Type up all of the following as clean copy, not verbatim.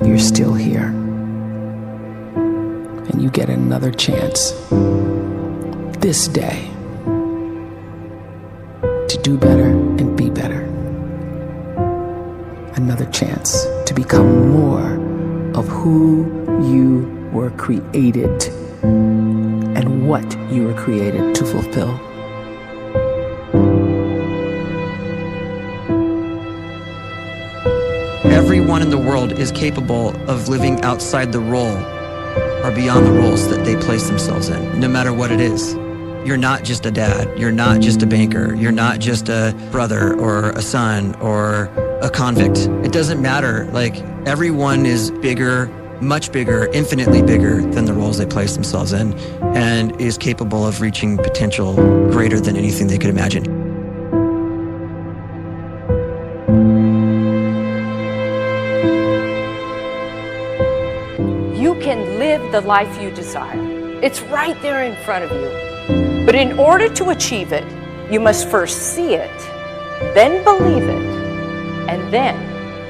you're still here. And you get another chance this day to do better and be better. Another chance to become more of who you were created and what you were created to fulfill. Everyone in the world is capable of living outside the role or beyond the roles that they place themselves in, no matter what it is. You're not just a dad, you're not just a banker, you're not just a brother or a son or a convict. It doesn't matter. Like, everyone is bigger, much bigger, infinitely bigger than the roles they place themselves in, and is capable of reaching potential greater than anything they could imagine. You can live the life you desire. It's right there in front of you. But in order to achieve it, you must first see it, then believe it, and then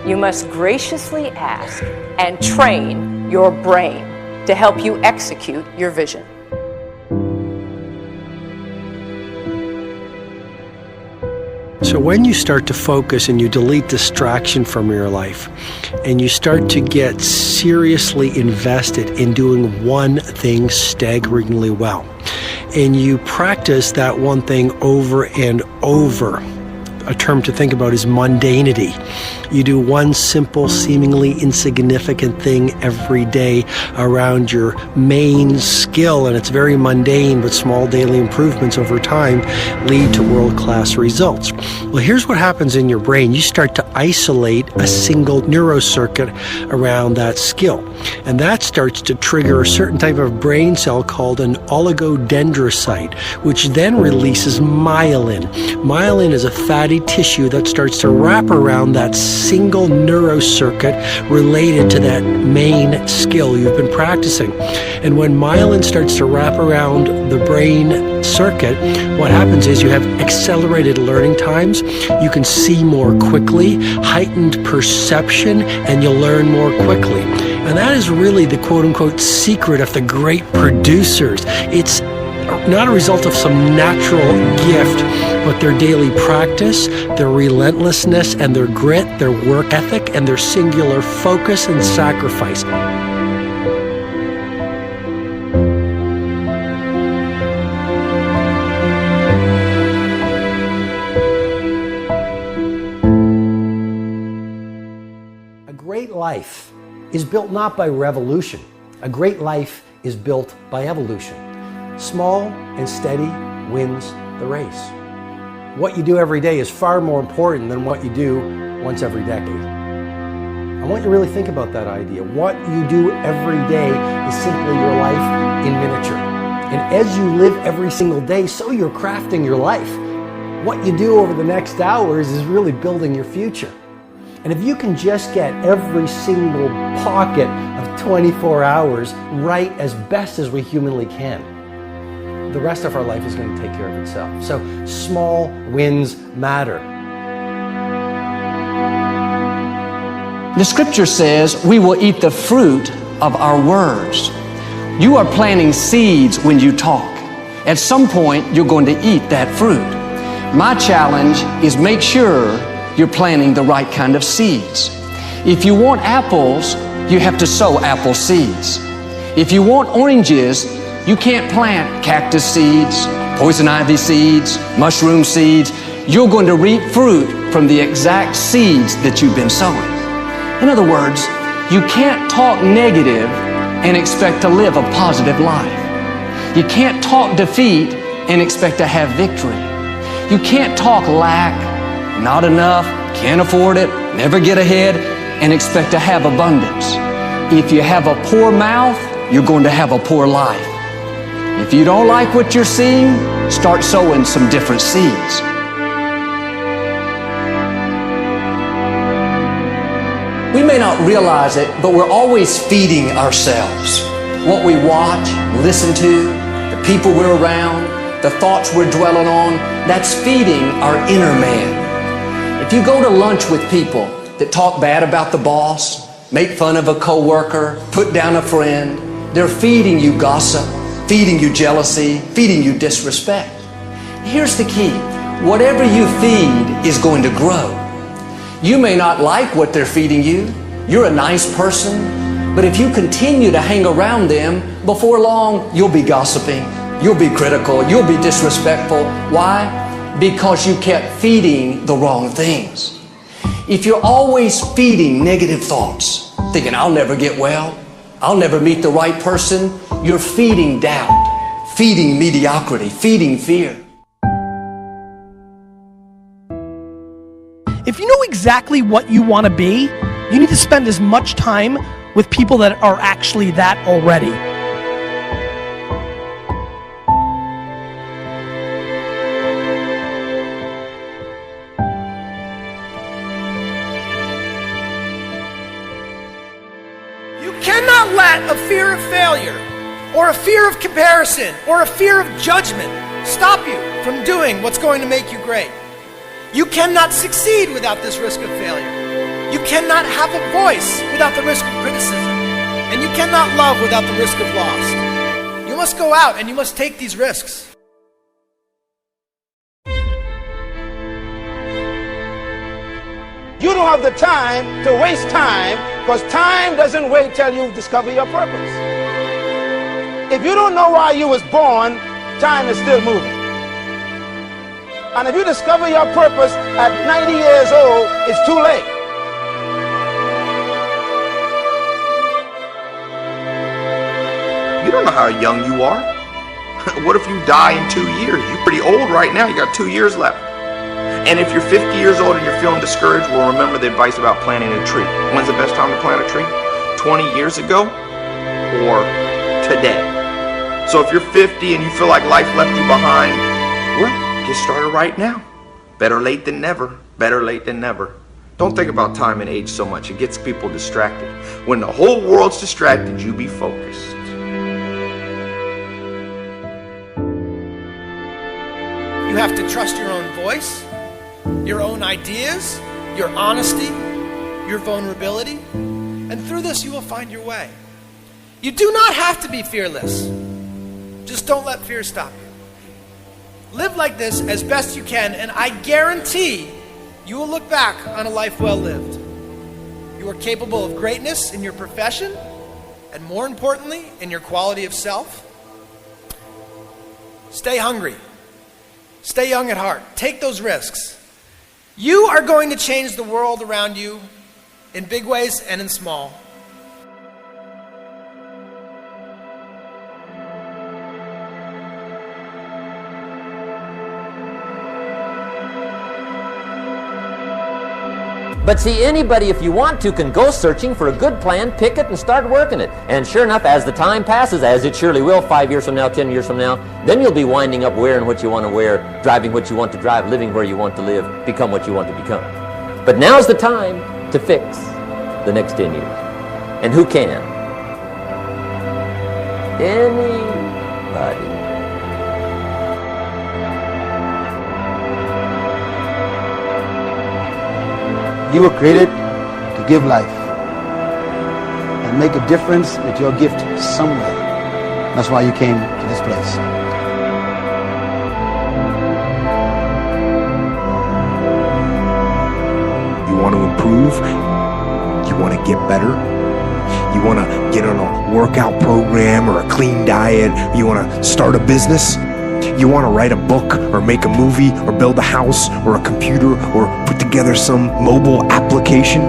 you must graciously ask and train your brain to help you execute your vision. So when you start to focus and you delete distraction from your life, and you start to get seriously invested in doing one thing staggeringly well, and you practice that one thing over and over, a term to think about is mundanity. You do one simple, seemingly insignificant thing every day around your main skill, and it's very mundane, but small daily improvements over time lead to world-class results. Well, here's what happens in your brain. You start to isolate a single neurocircuit around that skill, and that starts to trigger a certain type of brain cell called an oligodendrocyte, which then releases myelin. Myelin is a fatty tissue that starts to wrap around that single neurocircuit related to that main skill you've been practicing. And when myelin starts to wrap around the brain circuit, what happens is you have accelerated learning times, you can see more quickly, heightened perception, and you'll learn more quickly. And that is really the quote-unquote secret of the great producers. It's not a result of some natural gift, but their daily practice, their relentlessness and their grit, their work ethic, and their singular focus and sacrifice. A great life is built not by revolution. A great life is built by evolution. Small and steady wins the race. What you do every day is far more important than what you do once every decade. I want you to really think about that idea. What you do every day is simply your life in miniature. And as you live every single day, so you're crafting your life. What you do over the next hours is really building your future. And if you can just get every single pocket of 24 hours right as best as we humanly can, the rest of our life is going to take care of itself. So small wins matter. The scripture says we will eat the fruit of our words. You are planting seeds when you talk. At some point, you're going to eat that fruit. My challenge is make sure you're planting the right kind of seeds. If you want apples, you have to sow apple seeds. If you want oranges, you can't plant cactus seeds, poison ivy seeds, mushroom seeds. You're going to reap fruit from the exact seeds that you've been sowing. In other words, you can't talk negative and expect to live a positive life. You can't talk defeat and expect to have victory. You can't talk lack, not enough, can't afford it, never get ahead, and expect to have abundance. If you have a poor mouth, you're going to have a poor life. If you don't like what you're seeing, start sowing some different seeds. We may not realize it, but we're always feeding ourselves. What we watch, listen to, the people we're around, the thoughts we're dwelling on, that's feeding our inner man. If you go to lunch with people that talk bad about the boss, make fun of a coworker, put down a friend. They're feeding you gossip, feeding you jealousy, feeding you disrespect. Here's the key. Whatever you feed is going to grow. You may not like what they're feeding you. You're a nice person, but if you continue to hang around them, before long, you'll be gossiping, you'll be critical, you'll be disrespectful. Why? Because you kept feeding the wrong things. If you're always feeding negative thoughts, thinking, I'll never get well, I'll never meet the right person, you're feeding doubt, feeding mediocrity, feeding fear. If you know exactly what you want to be, you need to spend as much time with people that are actually that already. You cannot let a fear of failure, or a fear of comparison, or a fear of judgment stop you from doing what's going to make you great. You cannot succeed without this risk of failure. You cannot have a voice without the risk of criticism. And you cannot love without the risk of loss. You must go out and you must take these risks. You don't have the time to waste time, because time doesn't wait till you discover your purpose. If you don't know why you was born, time is still moving. And if you discover your purpose at 90 years old, it's too late. You don't know how young you are. What if you die in 2 years? You're pretty old right now. You got 2 years left. And if you're 50 years old and you're feeling discouraged, well, remember the advice about planting a tree. When's the best time to plant a tree? 20 years ago or today? So if you're 50 and you feel like life left you behind, well, get started right now. Better late than never. Better late than never. Don't think about time and age so much. It gets people distracted. When the whole world's distracted, you be focused. You have to trust your own voice, your own ideas, your honesty, your vulnerability, and through this you will find your way. You do not have to be fearless. Just don't let fear stop you. Live like this as best you can, and I guarantee you will look back on a life well lived. You are capable of greatness in your profession, and more importantly, in your quality of self. Stay hungry. Stay young at heart. Take those risks. You are going to change the world around you in big ways and in small. But see, anybody, if you want to, can go searching for a good plan, pick it, and start working it. And sure enough, as the time passes, as it surely will, 5 years from now, 10 years from now, then you'll be winding up wearing what you want to wear, driving what you want to drive, living where you want to live, become what you want to become. But now's the time to fix the next 10 years. And who can? Anybody. You were created to give life and make a difference with your gift somewhere. That's why you came to this place. You want to improve? You want to get better? You want to get on a workout program or a clean diet? You want to start a business? You want to write a book or make a movie or build a house or a computer or put together some mobile application?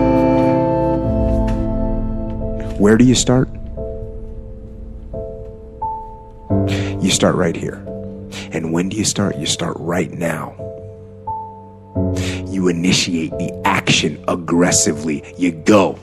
Where do you start? You start right here. And when do you start? You start right now. You initiate the action aggressively. You go.